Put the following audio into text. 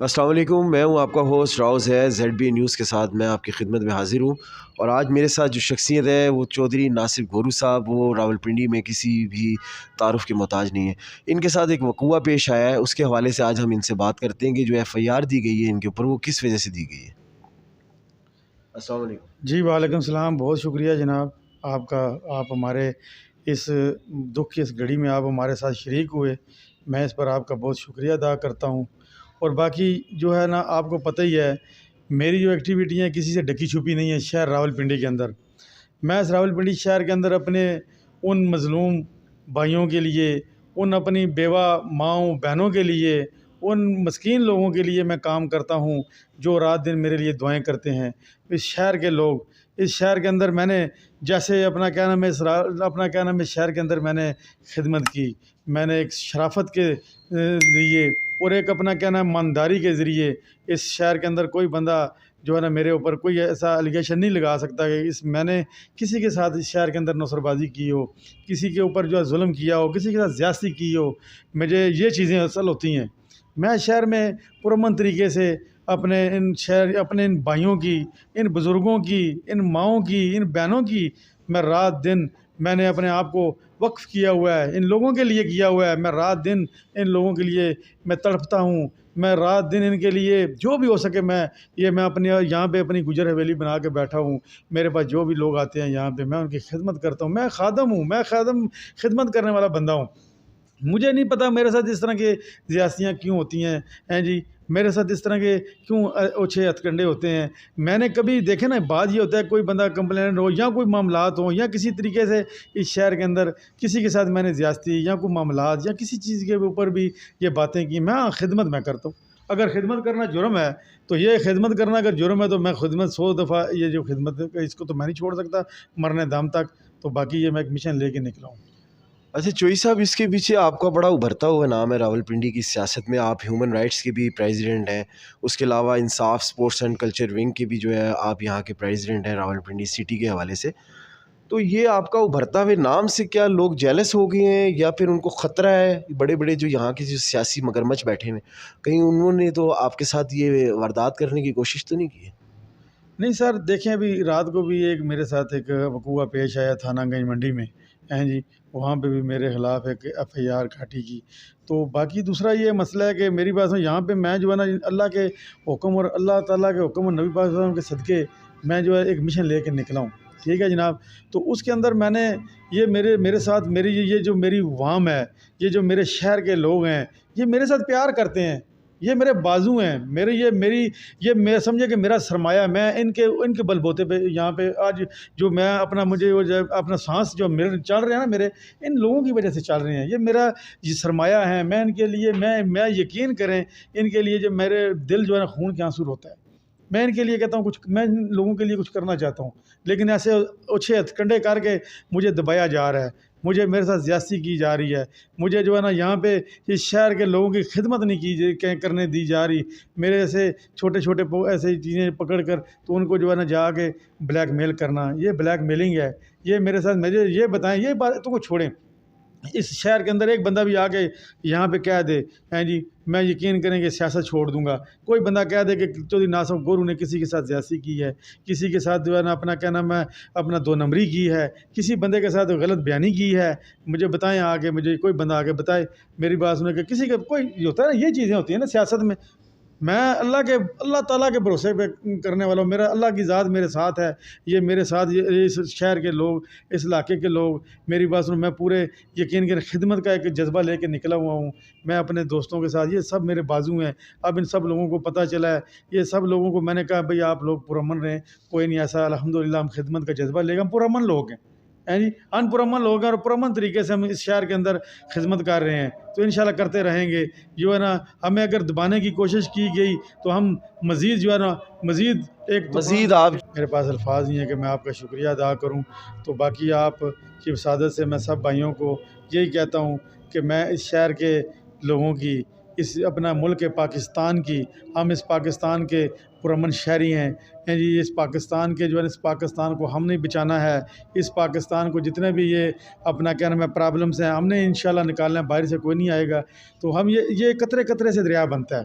السلام علیکم، میں ہوں آپ کا ہوسٹ راؤز ہے ZB نیوز کے ساتھ میں آپ کی خدمت میں حاضر ہوں۔ اور آج میرے ساتھ جو شخصیت ہے وہ چودھری ناصر گورو صاحب، وہ راولپنڈی میں کسی بھی تعارف کے محتاج نہیں ہے۔ ان کے ساتھ ایک وقوعہ پیش آیا ہے، اس کے حوالے سے آج ہم ان سے بات کرتے ہیں کہ جو FIR دی گئی ہے ان کے اوپر وہ کس وجہ سے دی گئی ہے۔ السلام علیکم۔ جی وعلیکم السلام، بہت شکریہ جناب آپ کا، آپ ہمارے اس دکھ کی اس گھڑی میں آپ ہمارے ساتھ شریک ہوئے، میں اس پر آپ کا بہت شکریہ ادا کرتا ہوں۔ اور باقی جو ہے نا، آپ کو پتہ ہی ہے میری جو ایکٹیویٹی ہیں کسی سے ڈکی چھپی نہیں ہے شہر راولپنڈی کے اندر۔ میں اس راولپنڈی شہر کے اندر اپنے ان مظلوم بھائیوں کے لیے، ان اپنی بیوہ ماؤں بہنوں کے لیے، ان مسکین لوگوں کے لیے میں کام کرتا ہوں جو رات دن میرے لیے دعائیں کرتے ہیں۔ اس شہر کے لوگ، اس شہر کے اندر میں نے جیسے اپنا کیا نام ہے شہر کے اندر میں نے خدمت کی، میں نے ایک شرافت کے ذریعے اور ایک اپنا کیا نام ایمانداری کے ذریعے اس شہر کے اندر کوئی بندہ جو ہے نا میرے اوپر کوئی ایسا الیگیشن نہیں لگا سکتا کہ میں نے کسی کے ساتھ اس شہر کے اندر نوسر بازی کی ہو، کسی کے اوپر جو ہے ظلم کیا ہو، کسی کے ساتھ زیادتی کی ہو۔ مجھے یہ چیزیں اصل ہوتی ہیں۔ میں شہر میں پرامن طریقے سے اپنے ان بھائیوں کی، ان بزرگوں کی، ان ماؤں کی، ان بہنوں کی میں رات دن میں نے اپنے آپ کو وقف کیا ہوا ہے، ان لوگوں کے لیے کیا ہوا ہے۔ میں رات دن ان لوگوں کے لیے میں تڑپتا ہوں، میں رات دن ان کے لیے جو بھی ہو سکے میں اپنے یہاں پہ اپنی گجر حویلی بنا کے بیٹھا ہوں۔ میرے پاس جو بھی لوگ آتے ہیں یہاں پہ میں ان کی خدمت کرتا ہوں۔ میں خادم ہوں، میں خدمت کرنے والا بندہ ہوں۔ مجھے نہیں پتہ میرے ساتھ اس طرح کے زیاستیاں کیوں ہوتی ہیں جی، میرے ساتھ اس طرح کے کیوں اوچھے ہتھ کنڈے ہوتے ہیں۔ میں نے کبھی دیکھے نا، بات یہ ہوتا ہے کوئی بندہ کمپلینٹ ہو یا کوئی معاملات ہوں یا کسی طریقے سے اس شہر کے اندر کسی کے ساتھ میں نے زیاستی یا کوئی معاملات یا کسی چیز کے اوپر بھی یہ باتیں کی، میں خدمت میں کرتا ہوں۔ اگر خدمت کرنا جرم ہے تو یہ خدمت کرنا اگر جرم ہے تو میں خدمت 100 دفعہ یہ جو خدمت اس کو تو میں نہیں چھوڑ سکتا مرنے دم تک۔ تو باقی یہ میں ایک مشن لے کے نکلا ہوں۔ اچھا چوئی صاحب، اس کے پیچھے آپ کا بڑا ابھرتا ہوا نام ہے راولپنڈی کی سیاست میں۔ آپ ہیومن رائٹس کے بھی پریزیڈنٹ ہیں، اس کے علاوہ انصاف سپورٹس اینڈ کلچر ونگ کے بھی جو ہے آپ یہاں کے پریزیڈنٹ ہیں راولپنڈی سٹی کے حوالے سے۔ تو یہ آپ کا ابھرتا ہوئے نام سے کیا لوگ جیلس ہو گئے ہیں یا پھر ان کو خطرہ ہے؟ بڑے بڑے جو یہاں کے جو سیاسی مگرمچھ بیٹھے ہیں، کہیں انہوں نے تو آپ کے ساتھ یہ واردات کرنے کی کوشش تو نہیں کی ہے؟ نہیں سر، دیکھیں ابھی رات کو بھی ایک میرے ساتھ ایک وقوعہ پیش آیا تھانہ گنج منڈی میں جی، وہاں پہ بھی میرے خلاف ایک FIR کاٹی کی۔ تو باقی دوسرا یہ مسئلہ ہے کہ میری بات یہاں پہ میں جو ہے نا اللہ کے حکم اور اللہ تعالیٰ کے حکم اور نبی پاک صلی اللہ علیہ وسلم کے صدقے میں جو ہے ایک مشن لے کے نکلا ہوں، ٹھیک ہے جناب۔ تو اس کے اندر میں نے یہ میرے ساتھ میری یہ جو میری عوام ہے، یہ جو میرے شہر کے لوگ ہیں، یہ میرے ساتھ پیار کرتے ہیں، یہ میرے بازو ہیں، میں سمجھے کہ میرا سرمایہ، میں ان کے بل بوتے پہ یہاں پہ آج جو میں اپنا سانس جو میرے چل رہے ہیں نا، میرے ان لوگوں کی وجہ سے چل رہے ہیں۔ یہ میرا یہ سرمایہ ہے، میں ان کے لیے میں یقین کریں ان کے لیے جو میرے دل جو ہے نا خون کے آنسو ہوتا ہے۔ میں ان کے لیے کہتا ہوں میں ان لوگوں کے لیے کچھ کرنا چاہتا ہوں، لیکن ایسے اوچھے ہتھ کنڈے کر کے مجھے دبایا جا رہا ہے، میرے ساتھ زیاستی کی جا رہی ہے، مجھے جو ہے نا یہاں پہ اس شہر کے لوگوں کی خدمت نہیں کرنے دی جا رہی۔ میرے ایسے چھوٹے ایسے چیزیں پکڑ کر تو ان کو جو ہے نا جا کے بلیک میل کرنا، یہ بلیک میلنگ ہے۔ یہ میرے ساتھ مجھے یہ بتائیں، یہ بات تو کو چھوڑیں، اس شہر کے اندر ایک بندہ بھی آ کے یہاں پہ کہہ دے جی میں یقین کریں کہ سیاست چھوڑ دوں گا۔ کوئی بندہ کہہ دے کہ چودھری ناصر گورو نے کسی کے ساتھ زیادتی کی ہے، کسی کے ساتھ جو ہے نا اپنا کیا نام ہے اپنا 2 نمبری کی ہے، کسی بندے کے ساتھ غلط بیانی کی ہے، مجھے بتائیں آگے، مجھے کوئی بندہ آگے بتائے میری بات سنے کہ کسی کا کوئی ہوتا ہے نا، یہ چیزیں ہوتی ہیں نا سیاست میں۔ میں اللہ تعالیٰ کے بھروسے پہ کرنے والا ہوں، میرا اللہ کی ذات میرے ساتھ ہے، یہ میرے ساتھ اس شہر کے لوگ، اس علاقے کے لوگ میری بات سنو، میں پورے یقین کے خدمت کا ایک جذبہ لے کے نکلا ہوا ہوں۔ میں اپنے دوستوں کے ساتھ، یہ سب میرے بازو ہیں۔ اب ان سب لوگوں کو پتہ چلا ہے، یہ سب لوگوں کو میں نے کہا بھئی آپ لوگ پرامن رہیں، کوئی نہیں ایسا، الحمدللہ ہم خدمت کا جذبہ لے گا، ہم پرامن لوگ ہیں جی، ان پرامن لوگ ہیں اور پرامن طریقے سے ہم اس شہر کے اندر خدمت کر رہے ہیں، تو انشاءاللہ کرتے رہیں گے۔ جو ہے نا ہمیں اگر دبانے کی کوشش کی گئی تو ہم مزید جو ہے نا مزید آپ میرے پاس الفاظ نہیں ہے کہ میں آپ کا شکریہ ادا کروں۔ تو باقی آپ کی وسادت سے میں سب بھائیوں کو یہی کہتا ہوں کہ میں اس شہر کے لوگوں کی، اس اپنا ملک پاکستان کی، ہم اس پاکستان کے پرامن شہری ہیں جی، اس پاکستان کے جو ہے اس پاکستان کو ہم نے بچانا ہے، اس پاکستان کو جتنے بھی یہ اپنا کیا نام ہے پرابلمس ہیں ہم نے انشاءاللہ نکالنا ہے، باہر سے کوئی نہیں آئے گا۔ تو ہم یہ قطرے قطرے سے دریا بنتا ہے،